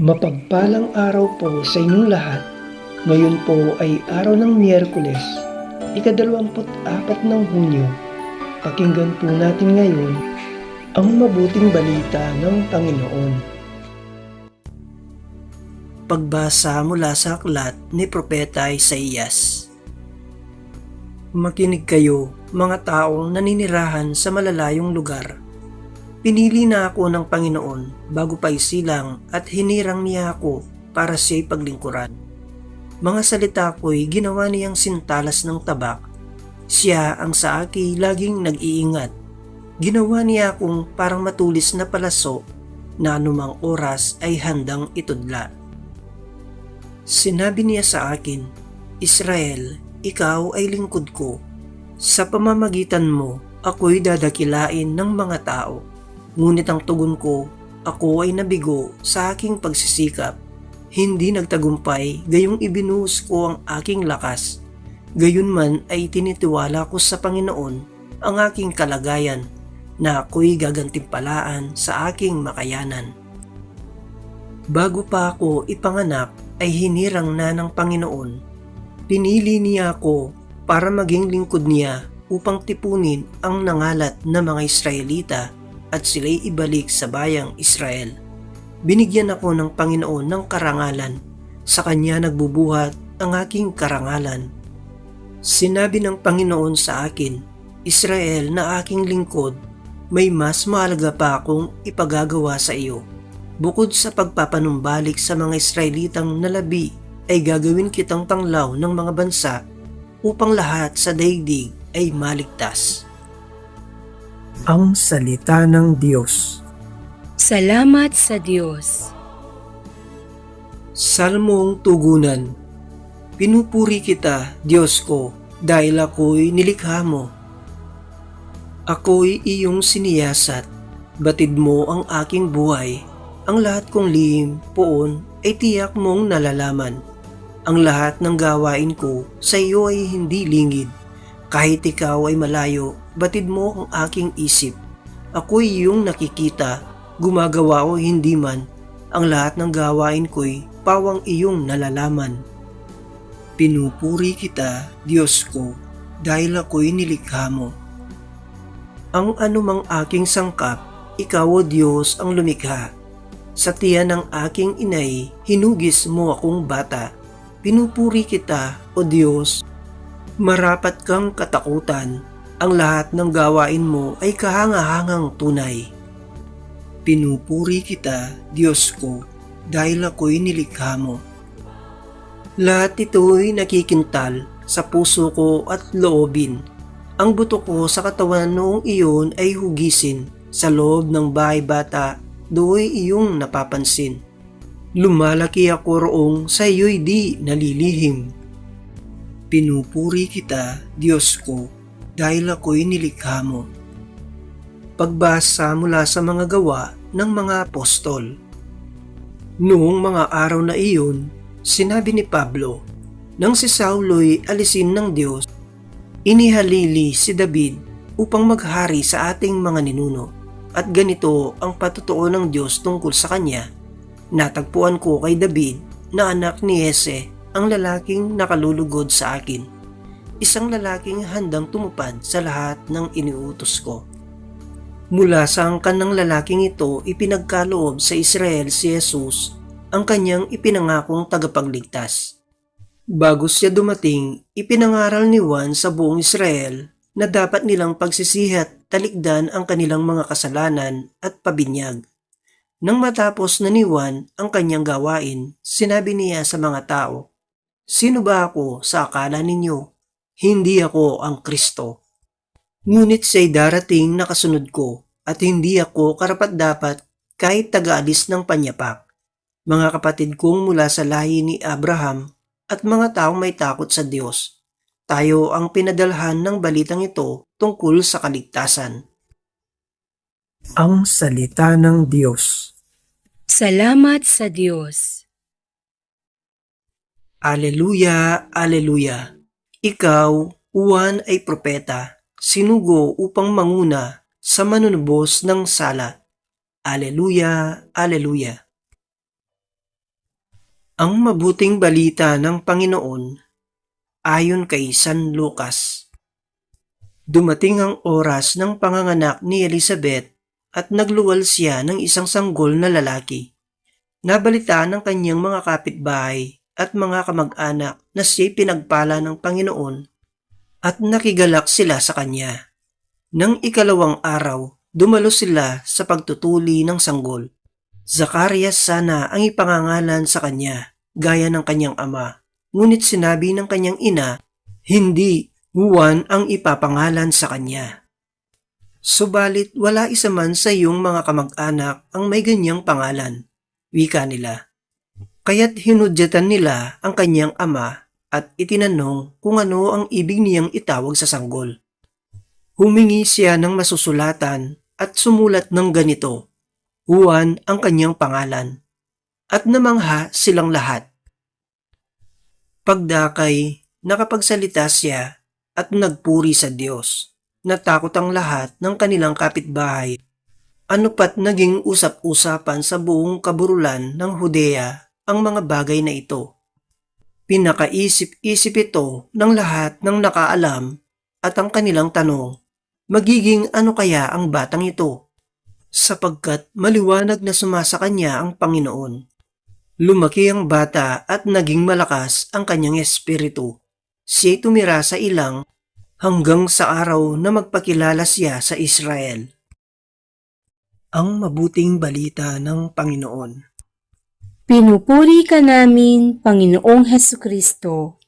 Mapagpalang araw po sa inyong lahat. Ngayon po ay araw ng Miyerkules, ika-24 ng Hunyo. Pakinggan po natin ngayon ang mabuting balita ng Panginoon. Pagbasa mula sa aklat ni Propeta Isaías. Makinig kayo, mga taong naninirahan sa malalayong lugar. Pinili na ako ng Panginoon bago pa isilang at hinirang niya ako para siya'y paglingkuran. Mga salita ko'y ginawa niyang sintalas ng tabak. Siya ang sa akin laging nag-iingat. Ginawa niya akong parang matulis na palaso na anumang oras ay handang itudla. Sinabi niya sa akin, Israel, ikaw ay lingkod ko. Sa pamamagitan mo, ako'y dadakilain ng mga tao. Ngunit ang tugon ko, ako ay nabigo sa aking pagsisikap. Hindi nagtagumpay gayong ibinuhos ko ang aking lakas. Gayunman ay tinitiwala ko sa Panginoon ang aking kalagayan na ako'y gagantimpalaan sa aking makayanan. Bago pa ako ipanganak ay hinirang na ng Panginoon. Pinili niya ako para maging lingkod niya upang tipunin ang nangalat na mga Israelita at sila'y ibalik sa bayang Israel. Binigyan ako ng Panginoon ng karangalan. Sa Kanya nagbubuhat ang aking karangalan. Sinabi ng Panginoon sa akin, Israel na aking lingkod, may mas mahalaga pa akong ipagagawa sa iyo. Bukod sa pagpapanumbalik sa mga Israelitang nalabi, ay gagawin kitang tanglaw ng mga bansa upang lahat sa daigdig ay maligtas. Ang salita ng Diyos. Salamat sa Diyos. Salmong tugunan. Pinupuri kita, Diyos ko, dahil ako'y nilikha mo. Ako'y iyong siniyasat, batid mo ang aking buhay. Ang lahat kong lihim, poon, ay tiyak mong nalalaman. Ang lahat ng gawain ko sa iyo ay hindi lingid. Kahit ikaw ay malayo, batid mo ang aking isip. Ako'y iyong nakikita, gumagawa o hindi man. Ang lahat ng gawain ko'y pawang iyong nalalaman. Pinupuri kita, Diyos ko, dahil ako'y nilikha mo. Ang anumang aking sangkap, ikaw o Diyos ang lumikha. Sa tiyan ng aking inay, hinugis mo akong bata. Pinupuri kita, o Diyos. Marapat kang katakutan, ang lahat ng gawain mo ay kahangahangang tunay. Pinupuri kita, Diyos ko, dahil ako'y nilikha mo. Lahat ito'y nakikintal sa puso ko at loobin. Ang buto ko sa katawan noong iyon ay hugisin. Sa loob ng bahay bata, do'y iyong napapansin. Lumalaki ako roong sa iyo'y di nalilihim. Pinupuri kita, Diyos ko, dahil ako'y nilikha mo. Pagbasa mula sa mga gawa ng mga apostol. Noong mga araw na iyon, sinabi ni Pablo, nang si Saulo'y alisin ng Diyos, inihalili si David upang maghari sa ating mga ninuno. At ganito ang patutuo ng Diyos tungkol sa kanya. Natagpuan ko kay David na anak ni Yese ang lalaking nakalulugod sa akin. Isang lalaking handang tumupad sa lahat ng iniutos ko. Mula sa angkan ng lalaking ito ipinagkaloob sa Israel si Jesus, ang kanyang ipinangakong tagapagligtas. Bago siya dumating, ipinangaral ni Juan sa buong Israel na dapat nilang pagsisihat talikdan ang kanilang mga kasalanan at pabinyag. Nang matapos na ni Juan ang kanyang gawain, sinabi niya sa mga tao, sino ba ako sa akala ninyo? Hindi ako ang Kristo. Ngunit siya'y darating na kasunod ko at hindi ako karapat-dapat kahit taga-alis ng panyapak. Mga kapatid kong mula sa lahi ni Abraham at mga taong may takot sa Diyos, tayo ang pinadalhan ng balitang ito tungkol sa kaligtasan. Ang salita ng Diyos. Salamat sa Diyos. Aleluya, aleluya. Ikaw, Juan ay propeta, sinugo upang manguna sa manunubos ng sala. Aleluya, aleluya. Ang mabuting balita ng Panginoon ayon kay San Lucas. Dumating ang oras ng panganganak ni Elizabeth at nagluwal siya ng isang sanggol na lalaki. Nabalitaan ng kanyang mga kapitbahay at mga kamag-anak na siya'y pinagpala ng Panginoon at nakigalak sila sa kanya. Nang ikalawang araw, dumalo sila sa pagtutuli ng sanggol. Zacarias sana ang ipangangalan sa kanya, gaya ng kanyang ama. Ngunit sinabi ng kanyang ina, hindi, Juan ang ipapangalan sa kanya. Subalit wala isa man sa iyong mga kamag-anak ang may ganyang pangalan, wika nila. Kaya't hinudyatan nila ang kanyang ama at itinanong kung ano ang ibig niyang itawag sa sanggol. Humingi siya ng masusulatan at sumulat ng ganito, Juan ang kanyang pangalan. At namangha silang lahat. Pagdakay, nakapagsalita siya at nagpuri sa Diyos. Natakot ang lahat ng kanilang kapitbahay. Ano pat naging usap-usapan sa buong kaburulan ng Judea ang mga bagay na ito. Pinakaisip-isip ito ng lahat ng nakaalam at ang kanilang tanong, magiging ano kaya ang batang ito? Sapagkat maliwanag na sumasa kanya ang Panginoon. Lumaki ang bata at naging malakas ang kanyang espiritu. Siya'y tumira sa ilang hanggang sa araw na magpakilala siya sa Israel. Ang mabuting balita ng Panginoon. Pinupuri ka namin, Panginoong Hesukristo.